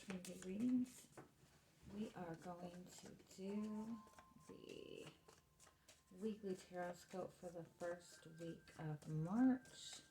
Trinity readings. We are going to do the weekly Tarotscope for the first week of March.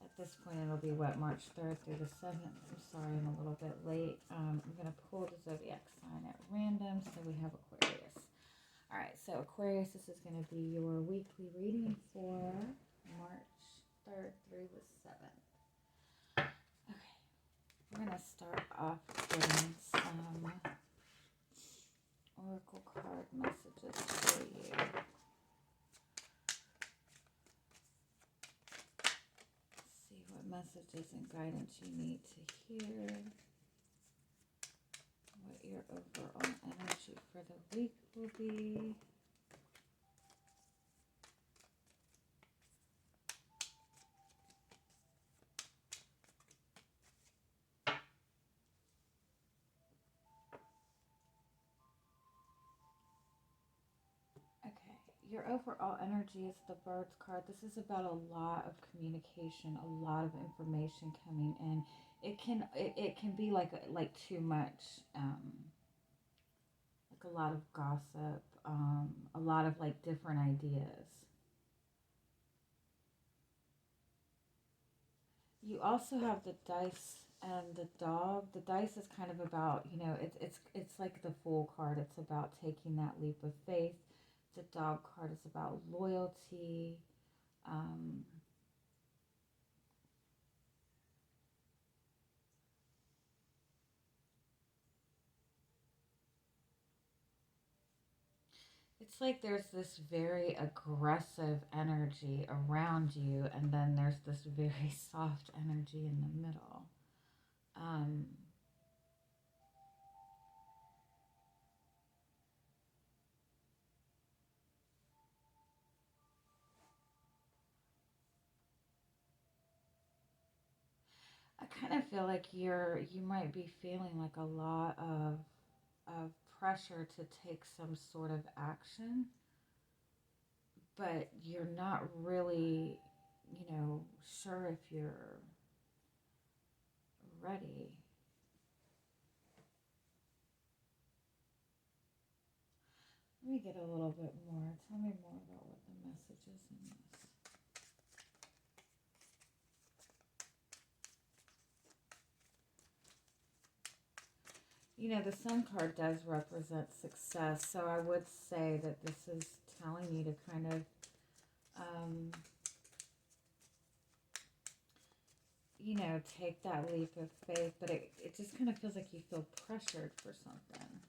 At this point, it'll be March 3rd through the 7th. I'm sorry, I'm a little bit late. I'm going to pull the zodiac sign at random, so we have Aquarius. All right, so Aquarius, this is going to be your weekly reading for March 3rd through the 7th. Okay, we're going to start off getting some oracle card messages for you. See what messages and guidance you need to hear. What your overall energy for the week will be. Your overall energy is the Birds card. This is about a lot of communication, a lot of information coming in. It can be like too much, like a lot of gossip, a lot of like different ideas. You also have the dice and the dog. The dice is kind of about, it's like the Fool card. It's about taking that leap of faith. The dog card is about loyalty. It's like there's this very aggressive energy around you, and then there's this very soft energy in the middle. I kind of feel like you might be feeling like a lot of pressure to take some sort of action, but you're not really, sure if you're ready. Let me get a little bit more. Tell me more about what the message is in this. The Sun card does represent success, so I would say that this is telling you to kind of, take that leap of faith, but it just kind of feels like you feel pressured for something.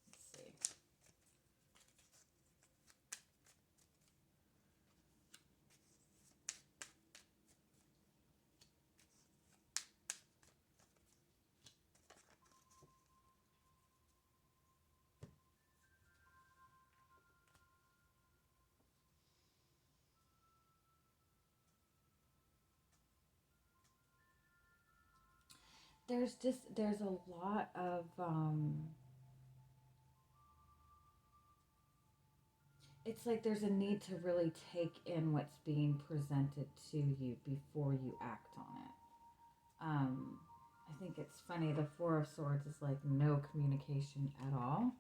Let's see. There's a lot of, it's like there's a need to really take in what's being presented to you before you act on it. I think it's funny, the Four of Swords is like no communication at all.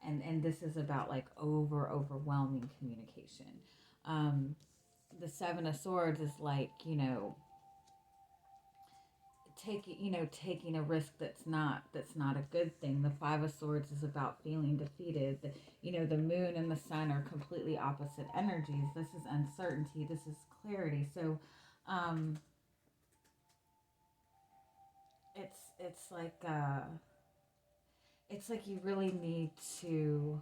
And this is about like overwhelming communication. The Seven of Swords is like, taking a risk that's not a good thing. The Five of Swords is about feeling defeated. The moon and the sun are completely opposite energies. This is uncertainty, this is clarity. So it's like you really need to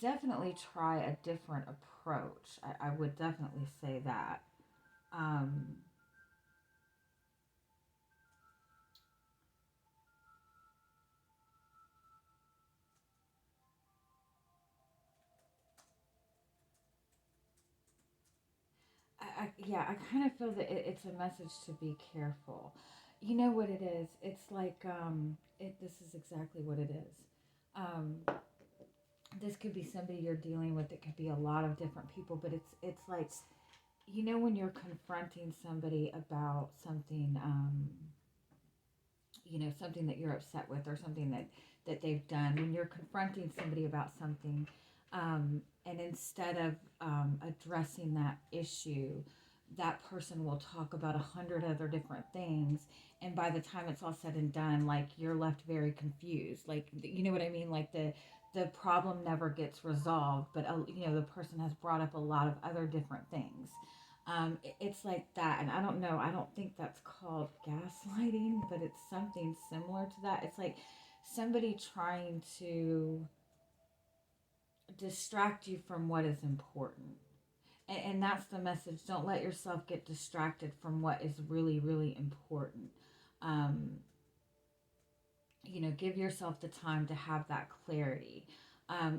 definitely try a different approach. I would definitely say that. I kind of feel that it's a message to be careful. You know what it is? It's like, this is exactly what it is. This could be somebody you're dealing with. It could be a lot of different people, but it's like you know, when you're confronting somebody about something, you know, something that you're upset with, or something that they've done, when you're confronting somebody about something, and instead of addressing that issue, that person will talk about 100 other different things, and by the time it's all said and done, like, you're left very confused, like, you know what I mean, like, the problem never gets resolved, but you know, the person has brought up a lot of other different things. It's like that, and I don't know. I don't think that's called gaslighting, but it's something similar to that. It's like somebody trying to distract you from what is important. And that's the message. Don't let yourself get distracted from what is really, really important. Um, you know, give yourself the time to have that clarity.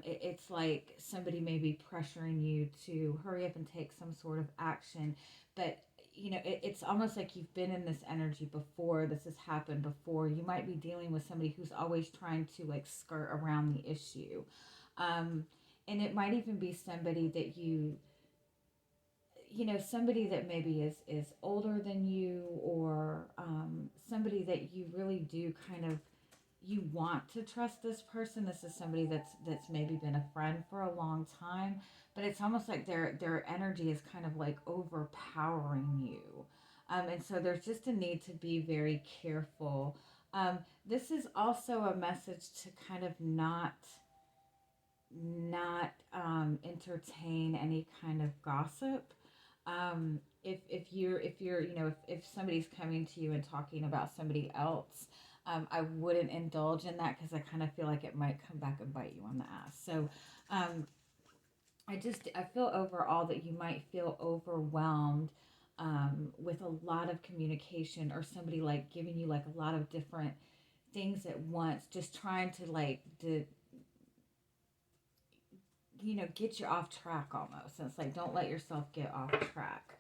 It's like somebody may be pressuring you to hurry up and take some sort of action, but you know, it's almost like you've been in this energy before. This has happened before. You might be dealing with somebody who's always trying to like skirt around the issue. um, and it might even be somebody that you know, somebody that maybe is older than you, or somebody that you really do kind of, you want to trust this person. This is somebody that's maybe been a friend for a long time, but it's almost like their energy is kind of like overpowering you. And so there's just a need to be very careful. This is also a message to kind of not entertain any kind of gossip. If you're you know, if somebody's coming to you and talking about somebody else, I wouldn't indulge in that, because I kind of feel like it might come back and bite you on the ass. So um, I feel overall that you might feel overwhelmed with a lot of communication, or somebody like giving you like a lot of different things at once, just trying to like you know, get you off track almost. And it's like, don't let yourself get off track.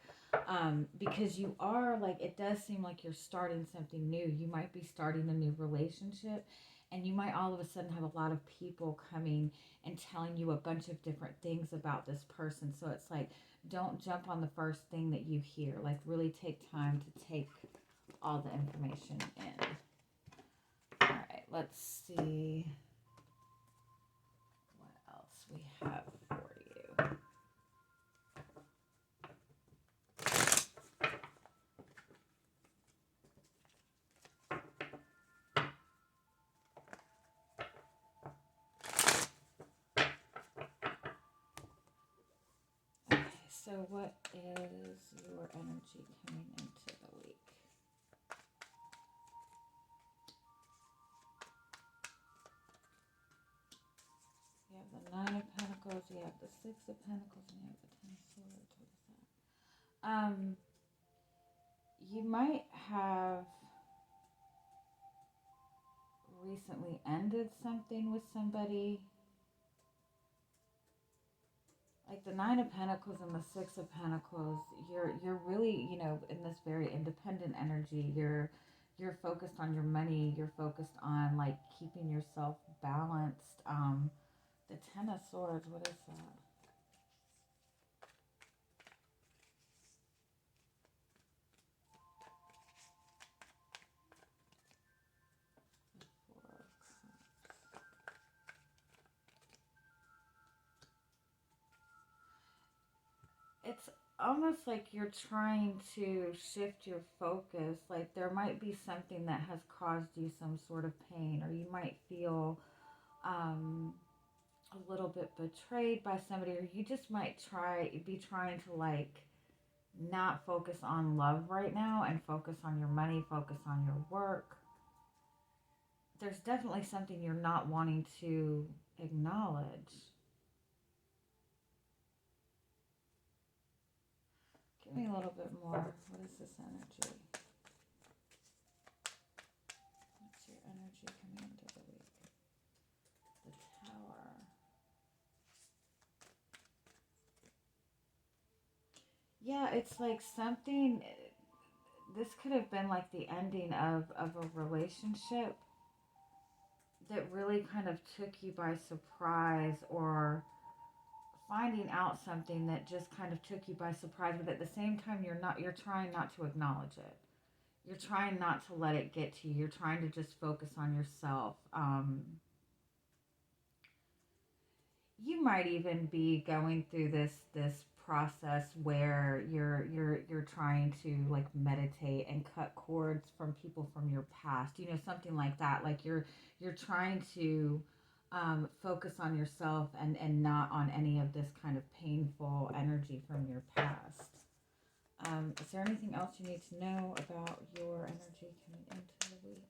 Because you are like, it does seem like you're starting something new. You might be starting a new relationship, and you might all of a sudden have a lot of people coming and telling you a bunch of different things about this person. So it's like, don't jump on the first thing that you hear. Like, really take time to take all the information in. All right, let's see what else we have for you. Okay, so what is your energy coming into the week? You have the Nine of Pentacles, you have the Six of Pentacles, and you have the Ten of Swords. What is that? You might have recently ended something with somebody. Like the Nine of Pentacles and the Six of Pentacles, you're really, you know, in this very independent energy. You're focused on your money. You're focused on like keeping yourself balanced. The Ten of Swords, what is that? Four of Cups. It's almost like you're trying to shift your focus. Like there might be something that has caused you some sort of pain, or you might feel um, a little bit betrayed by somebody, or you just might be trying to like not focus on love right now and focus on your money, focus on your work. There's definitely something you're not wanting to acknowledge. Give me a little bit more. What is this energy? What's your energy coming into the week? The Tower. Yeah, it's like something. This could have been like the ending of a relationship that really kind of took you by surprise, or finding out something that just kind of took you by surprise, but at the same time, you're trying not to acknowledge it. You're trying not to let it get to you. You're trying to just focus on yourself. You might even be going through this process where you're trying to like meditate and cut cords from people from your past, something like that. Like you're trying to focus on yourself and not on any of this kind of painful energy from your past. Is there anything else you need to know about your energy coming into the week?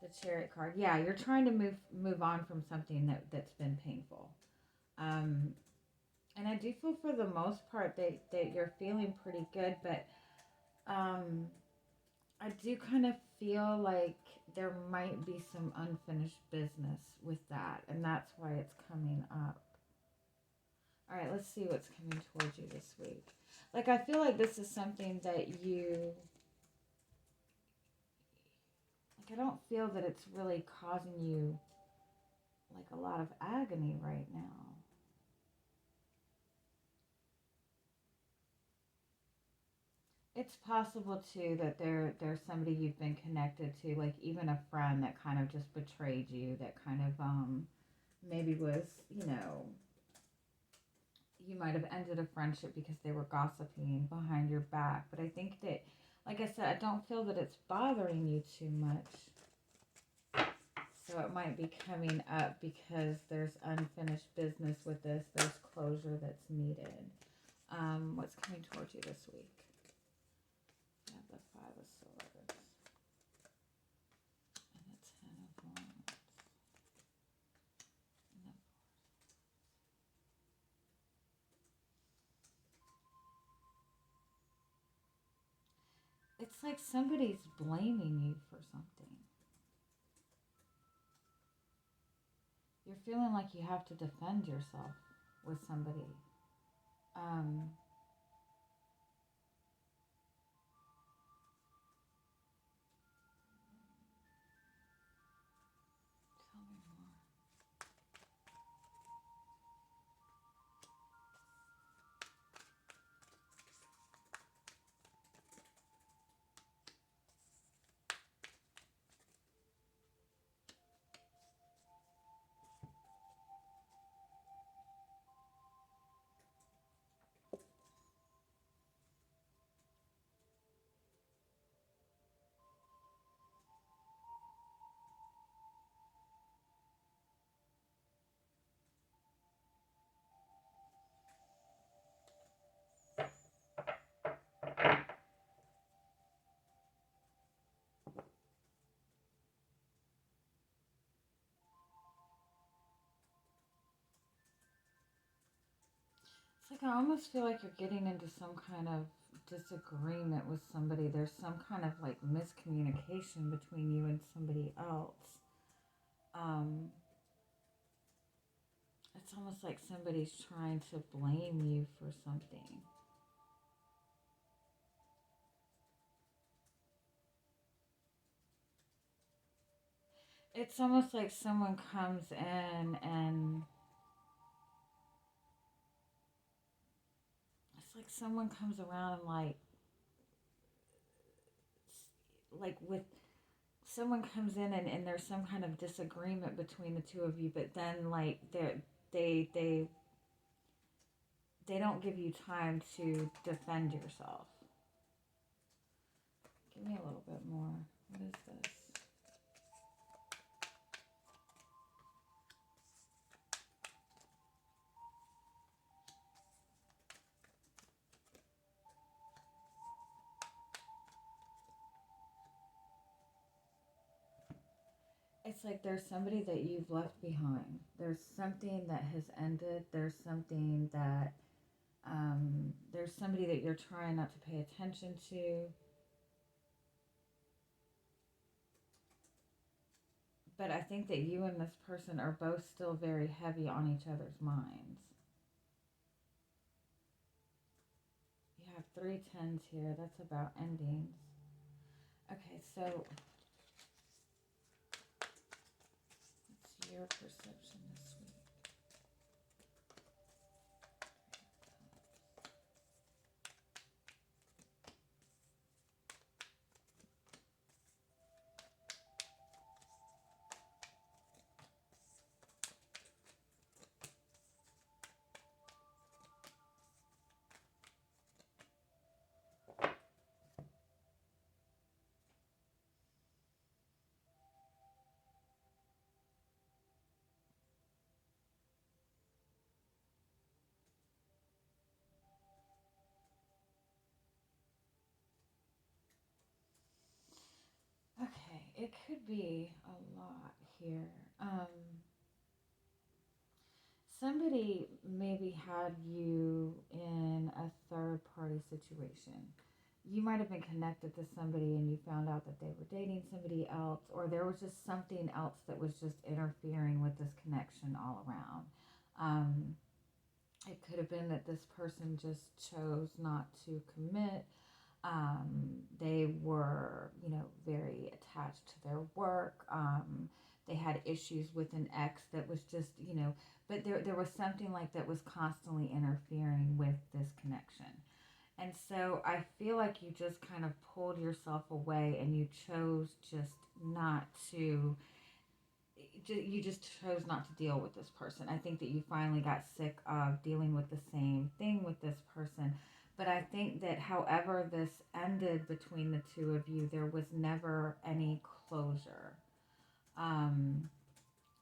The Chariot card. Yeah, you're trying to move on from something that's been painful. And I do feel for the most part that you're feeling pretty good, but I do kind of feel like there might be some unfinished business with that, and that's why it's coming up. All right, let's see what's coming towards you this week. Like, I feel like this is something that you... Like, I don't feel that it's really causing you, like, a lot of agony right now. It's possible, too, that there's somebody you've been connected to, like, even a friend that kind of just betrayed you, that kind of, maybe was, you might have ended a friendship because they were gossiping behind your back. But I think that, like I said, I don't feel that it's bothering you too much. So it might be coming up because there's unfinished business with this. There's closure that's needed. What's coming towards you this week? I have the Five of Swords. And the Ten of Wands. And the It's like somebody's blaming you for something. You're feeling like you have to defend yourself with somebody. Um, Tell me more. It's like I almost feel like you're getting into some kind of disagreement with somebody. There's some kind of like miscommunication between you and somebody else. Um, it's almost like somebody's trying to blame you for something. It's almost like someone comes in and it's like someone comes around and like with someone comes in and there's some kind of disagreement between the two of you, but then like they they they don't give you time to defend yourself. Give me a little bit more. What is this? It's like there's somebody that you've left behind. There's something that has ended. There's something that, there's somebody that you're trying not to pay attention to. But I think that you and this person are both still very heavy on each other's minds. You have 3 10s here. That's about endings. Okay, so what's your perception this week? it could be a lot here. Um, Somebody maybe had you in a third party situation. You might have been connected to somebody and you found out that they were dating somebody else, or there was just something else that was just interfering with this connection all around. Um, it could have been that this person just chose not to commit. They were, very attached to their work. They had issues with an ex that was just, but there was something like that was constantly interfering with this connection. And so I feel like you just kind of pulled yourself away and you chose just not to, you just chose not to deal with this person. I think that you finally got sick of dealing with the same thing with this person. But I think that however this ended between the two of you, there was never any closure. Um,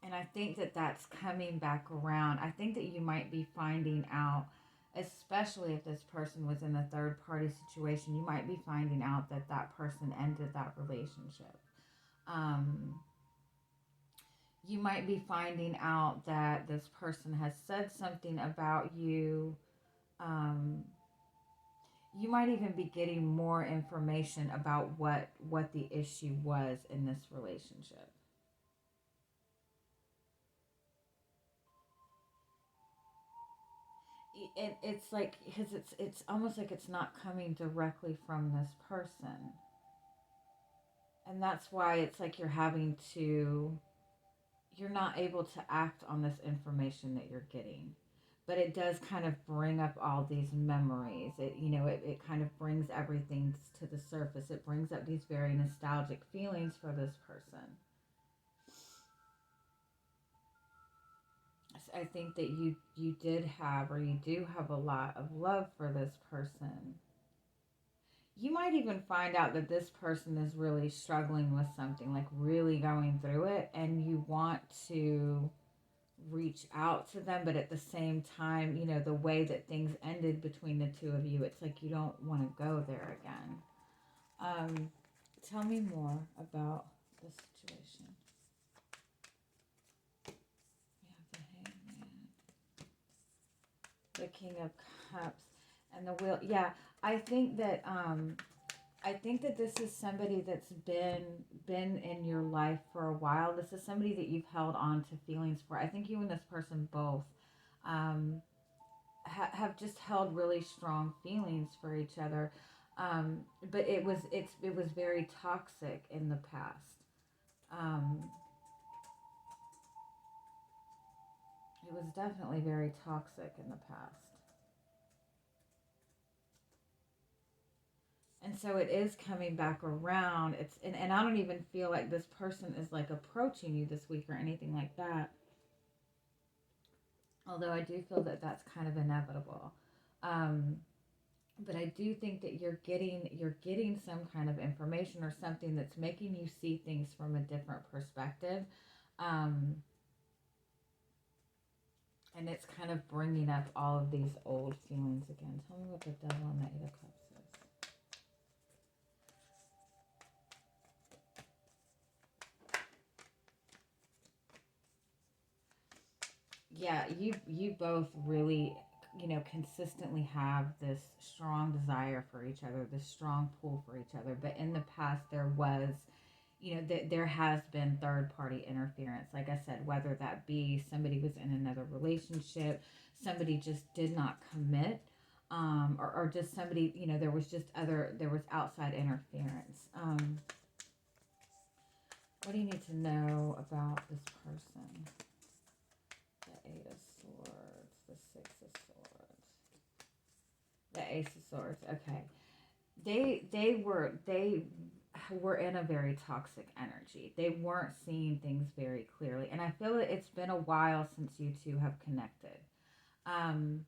and I think that that's coming back around. I think that you might be finding out, especially if this person was in a third party situation, you might be finding out that that person ended that relationship. Um, you might be finding out that this person has said something about you. Um, you might even be getting more information about what the issue was in this relationship. It's like because it's almost like it's not coming directly from this person, and that's why it's like you're not able to act on this information that you're getting, but it does kind of bring up all these memories. It kind of brings everything to the surface. It brings up these very nostalgic feelings for this person. I think that you did have, or you do have, a lot of love for this person. You might even find out that this person is really struggling with something, like really going through it, and you want to reach out to them, but at the same time, the way that things ended between the two of you, it's like you don't want to go there again. Um, Tell me more about the situation. We have the Hangman, the King of Cups, and the Wheel. Yeah, I think that this is somebody that's been in your life for a while. This is somebody that you've held on to feelings for. I think you and this person both um, have just held really strong feelings for each other. But it was very toxic in the past. Um, it was definitely very toxic in the past. And so it is coming back around. And I don't even feel like this person is like approaching you this week or anything like that. Although I do feel that that's kind of inevitable. Um, but I do think that you're getting some kind of information or something that's making you see things from a different perspective. Um, and it's kind of bringing up all of these old feelings again. Tell me what the Devil and the Eight of Cups is. Yeah, you both really, consistently have this strong desire for each other, this strong pull for each other. But in the past, there was, there has been third party interference. Like I said, whether that be somebody was in another relationship, somebody just did not commit, or just somebody, there was outside interference. What do you need to know about this person? The Eight of Swords, the Six of Swords, the Ace of Swords. Okay, they were in a very toxic energy. They weren't seeing things very clearly, and I feel that it's been a while since you two have connected. Um,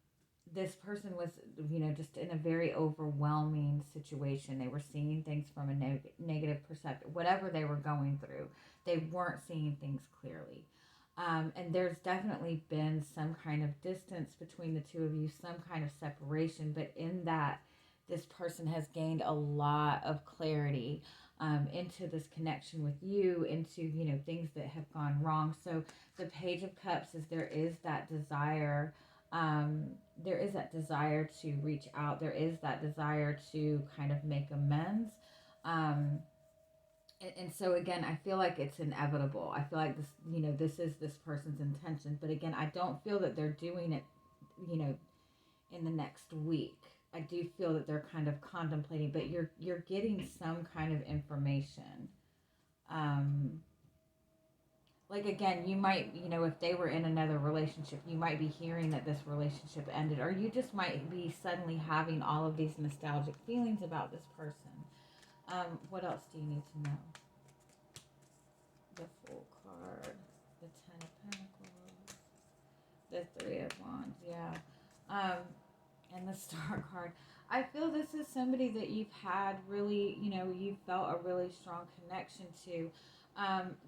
this person was, just in a very overwhelming situation. They were seeing things from a negative perspective. Whatever they were going through, they weren't seeing things clearly. And there's definitely been some kind of distance between the two of you, some kind of separation. But in that, this person has gained a lot of clarity into this connection with you, into, you know, things that have gone wrong. So the Page of Cups is there is that desire. There is that desire to reach out. There is that desire to kind of make amends. Um, and so again, I feel like it's inevitable. I feel like this, you know, this is this person's intention. But again, I don't feel that they're doing it, you know, in the next week. I do feel that they're kind of contemplating, but you're getting some kind of information. Um, like again, you might, you know, if they were in another relationship, you might be hearing that this relationship ended, or you just might be suddenly having all of these nostalgic feelings about this person. What else do you need to know? The Fool card, the Ten of Pentacles, the Three of Wands, yeah, and the Star card. I feel this is somebody that you've had really, you know, you felt a really strong connection to.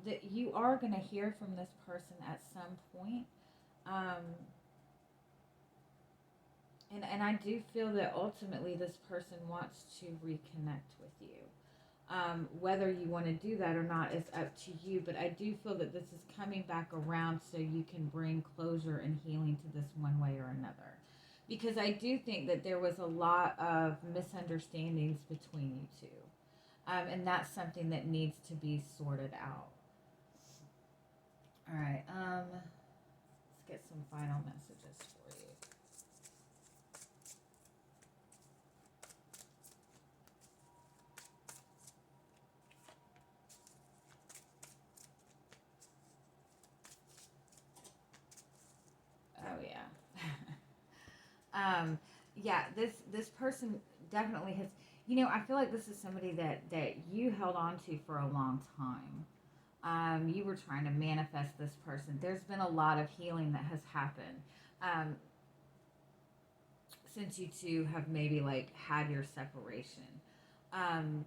That you are going to hear from this person at some point. Um, and I do feel that ultimately this person wants to reconnect with you. Whether you want to do that or not is up to you, but I do feel that this is coming back around so you can bring closure and healing to this one way or another. Because I do think that there was a lot of misunderstandings between you two. And that's something that needs to be sorted out. All right, let's get some final messages for you. Oh yeah. Yeah, this person definitely has, you know, I feel like this is somebody that you held on to for a long time. You were trying to manifest this person. There's been a lot of healing that has happened um, since you two have maybe like had your separation. Um,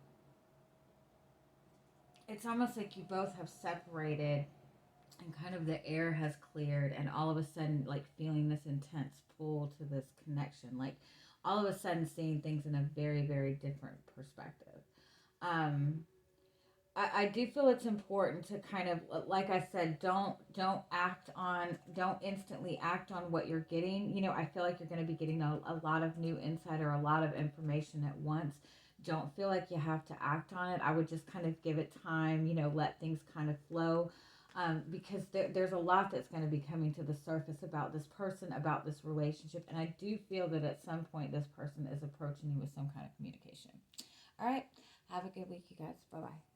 it's almost like you both have separated and kind of the air has cleared, and all of a sudden like feeling this intense pull to this connection, like all of a sudden seeing things in a very, very different perspective. um I do feel it's important to kind of, like I said, don't instantly act on what you're getting. You know, I feel like you're going to be getting a lot of new insight or a lot of information at once. Don't feel like you have to act on it. I would just kind of give it time, you know, let things kind of flow. Because there's a lot that's going to be coming to the surface about this person, about this relationship. And I do feel that at some point this person is approaching you with some kind of communication. All right. Have a good week, you guys. Bye bye.